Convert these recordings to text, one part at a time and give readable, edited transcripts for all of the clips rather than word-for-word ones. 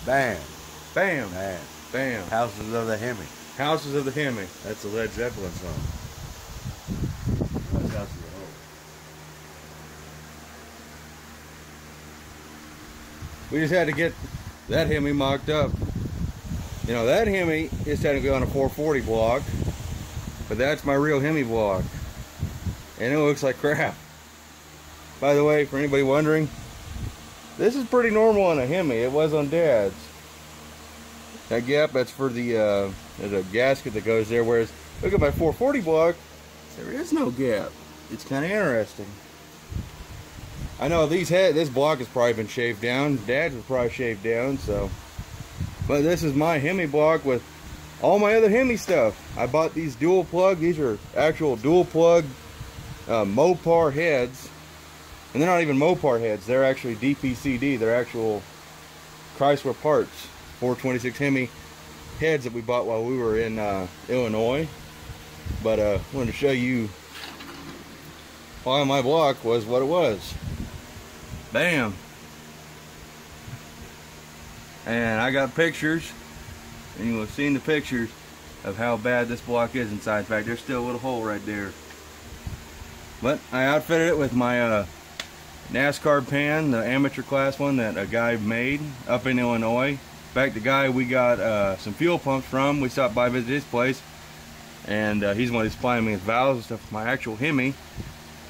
Bam. Bam. Bam. Bam. Houses of the Hemi. Houses of the Hemi. That's a Led Zeppelin song. That's Houses of the Hemi. We just had to get that Hemi mocked up. You know, that Hemi is technically on a 440 block, but that's my real Hemi block. And it looks like crap. By the way, for anybody wondering, this is pretty normal on a Hemi. It was on Dad's. That gap, that's for the, there's a gasket that goes there, whereas, look at my 440 block, there is no gap. It's kind of interesting. I know this block has probably been shaved down. Dad's was probably shaved down, so. But this is my Hemi block with all my other Hemi stuff. I bought these dual plug. These are actual dual plug Mopar heads. And they're not even Mopar heads. They're actually DPCD. They're actual Chrysler parts. 426 Hemi heads that we bought while we were in Illinois. But wanted to show you why my block was what it was. Bam. And I got pictures, and you will have seen the pictures of how bad this block is inside. In fact, there's still a little hole right there. But I outfitted it with my NASCAR pan, the amateur class one that a guy made up in Illinois. In fact, the guy we got some fuel pumps from, we stopped by visit his place, and he's the one who's supplying me with valves and stuff for my actual Hemi.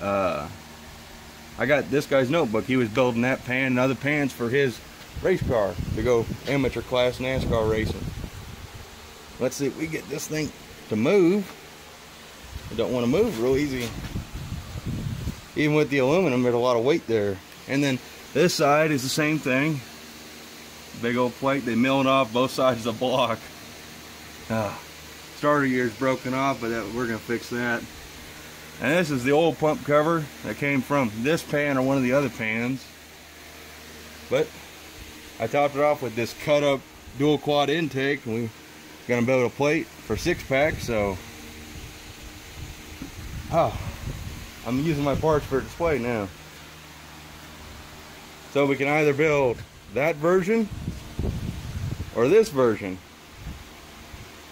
I got this guy's notebook. He was building that pan and other pans for his race car to go amateur class NASCAR racing. Let's see if we get this thing to move. I don't want to move real easy. Even with the aluminum, there's a lot of weight there. And then this side is the same thing. Big old plate. They milled off both sides of the block. Starter gear's broken off, but we're gonna fix that. And this is the old pump cover that came from this pan or one of the other pans. But I topped it off with this cut up dual quad intake, and we're gonna build a plate for 6-pack. So I'm using my parts for display now. So we can either build that version or this version,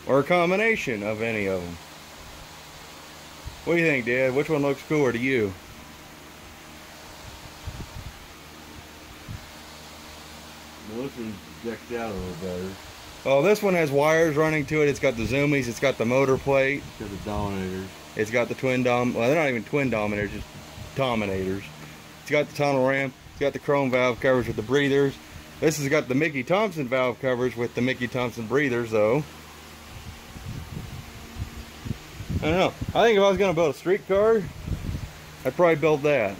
or a combination of any of them. What do you think, Dad? Which one looks cooler to you? Well, this one's decked out a little better. Well, this one has wires running to it. It's got the zoomies. It's got the motor plate. It's got the dominators. It's got the twin well, they're not even twin dominators, just dominators. It's got the tunnel ramp. It's got the chrome valve covers with the breathers. This has got the Mickey Thompson valve covers with the Mickey Thompson breathers, though. I don't know. I think if I was going to build a street car, I'd probably build that.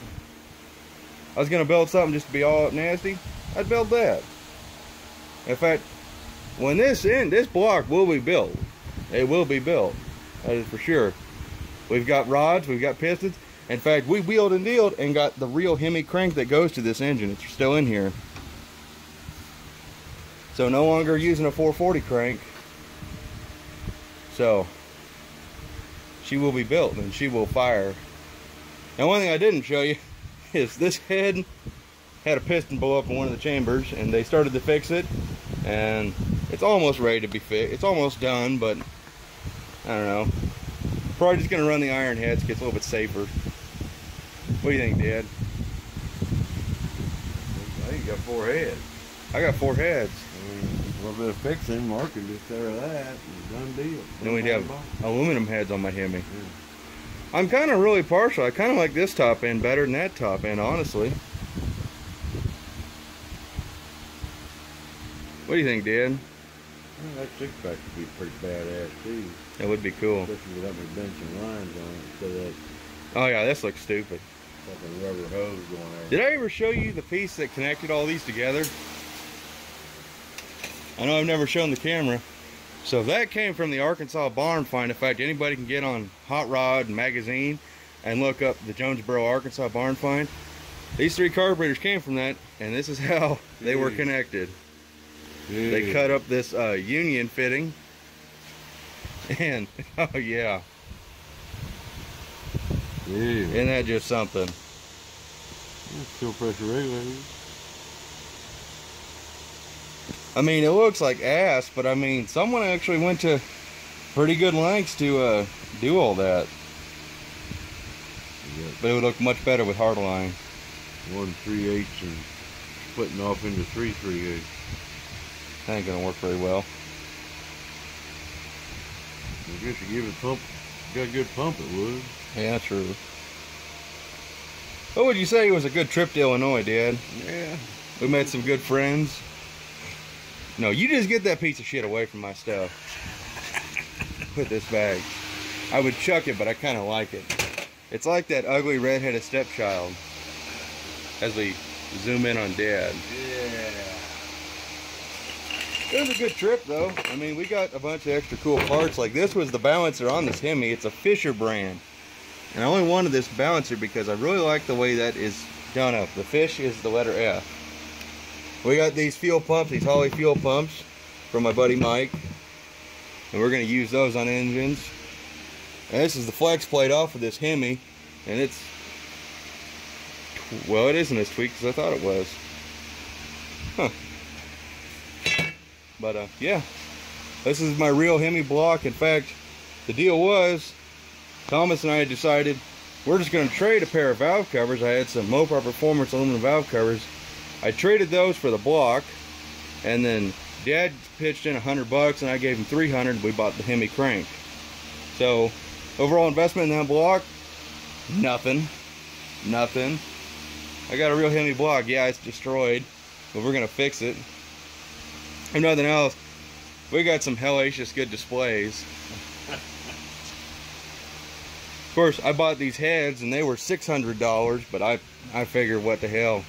I was going to build something just to be all up nasty, I'd build that. In fact, when this block will be built. It will be built. That is for sure. We've got rods, we've got pistons. In fact, we wheeled and dealed and got the real Hemi crank that goes to this engine. It's still in here. So no longer using a 440 crank. So she will be built and she will fire. Now, one thing I didn't show you is this head had a piston blow up in one of the chambers, and they started to fix it, and it's almost ready to be fixed. It's almost done, but I don't know. Probably just gonna run the iron heads, gets a little bit safer. What do you think, Dad? I think you got 4 heads. I got 4 heads. A little bit of fixing, Mark can just tear that, and done deal. Then we'd have aluminum heads on my Hemi. Yeah. I'm kind of really partial. I kind of like this top end better than that top end, honestly. What do you think, Dad? Well, that 6-pack would be pretty badass too. That would be cool. Especially without me benching lines on it, so that Oh yeah, this looks stupid. fucking rubber hose going there. Did I ever show you the piece that connected all these together? I know I've never shown the camera. So that came from the Arkansas barn find. In fact, anybody can get on Hot Rod magazine and look up the Jonesboro, Arkansas barn find. These 3 carburetors came from that, and this is how they were connected. They cut up this union fitting, and oh yeah, isn't that just something? Fuel pressure regulators. I mean, it looks like ass, but I mean, someone actually went to pretty good lengths to do all that. But it would look much better with hard line. 1 3/8 and splitting off into 3 3/8. That ain't gonna work very well. I guess you give it pump, got a good pump it would. Yeah, true. What would you say was a good trip to Illinois, Dad? Yeah. We met some good friends. No, you just get that piece of shit away from my stuff. Put this bag. I would chuck it, but I kind of like it. It's like that ugly redheaded stepchild. As we zoom in on Dad. Yeah. It was a good trip, though. I mean, we got a bunch of extra cool parts. Like this was the balancer on this Hemi. It's a Fisher brand. And I only wanted this balancer because I really like the way that is done up. The fish is the letter F. We got these fuel pumps, these Holly fuel pumps from my buddy Mike. And we're going to use those on engines. And this is the flex plate off of this Hemi. And it's, well, it isn't as tweaked as I thought it was. Huh. But yeah, this is my real Hemi block. In fact, the deal was, Thomas and I had decided we're just going to trade a pair of valve covers. I had some Mopar Performance aluminum valve covers. I traded those for the block, and then Dad pitched in $100 and I gave him $300. We bought the Hemi crank. So overall investment in that block, nothing. I got a real Hemi block. Yeah, it's destroyed, but we're gonna fix it. If nothing else, we got some hellacious good displays. Of course, I bought these heads and they were $600, but I figured, what the hell,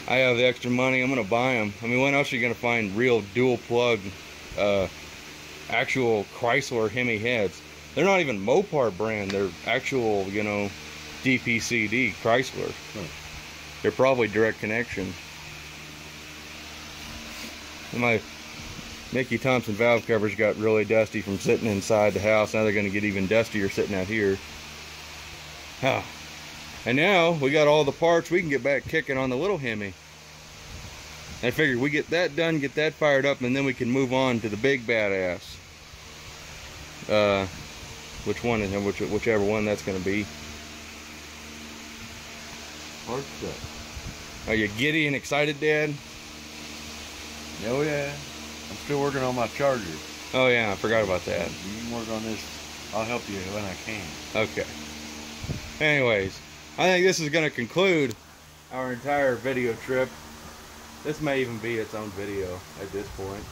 I have the extra money, I'm gonna buy them. I mean, when else are you gonna find real dual plug actual Chrysler Hemi heads? They're not even Mopar brand, they're actual, you know, DPCD Chrysler. They're probably direct connection. My Mickey Thompson valve covers got really dusty from sitting inside the house. Now they're going to get even dustier sitting out here. And now we got all the parts. We can get back kicking on the little Hemi. I figured we get that done, get that fired up, and then we can move on to the big badass. Which one is it? Whichever one that's going to be. Parts set. Are you giddy and excited, Dad? Oh yeah. I'm still working on my charger. Oh yeah, I forgot about that. You can work on this. I'll help you when I can. Okay. Anyways, I think this is going to conclude our entire video trip. This may even be its own video at this point.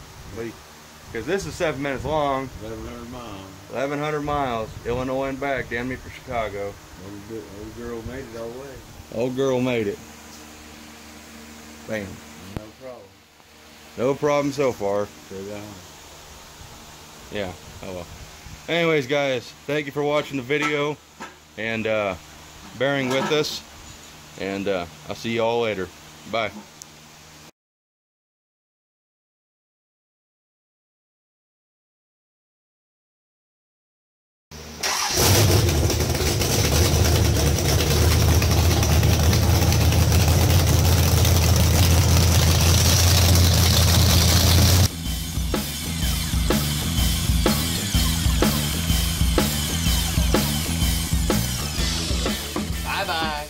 Because this is 7 minutes long. 1,100 miles. 1,100 miles. Illinois and back. Damn me for Chicago. Old girl made it all the way. Old girl made it. Bam. No problem. No problem so far. Yeah. Oh well. Anyways, guys, thank you for watching the video and bearing with us. And I'll see you all later. Bye. Bye-bye.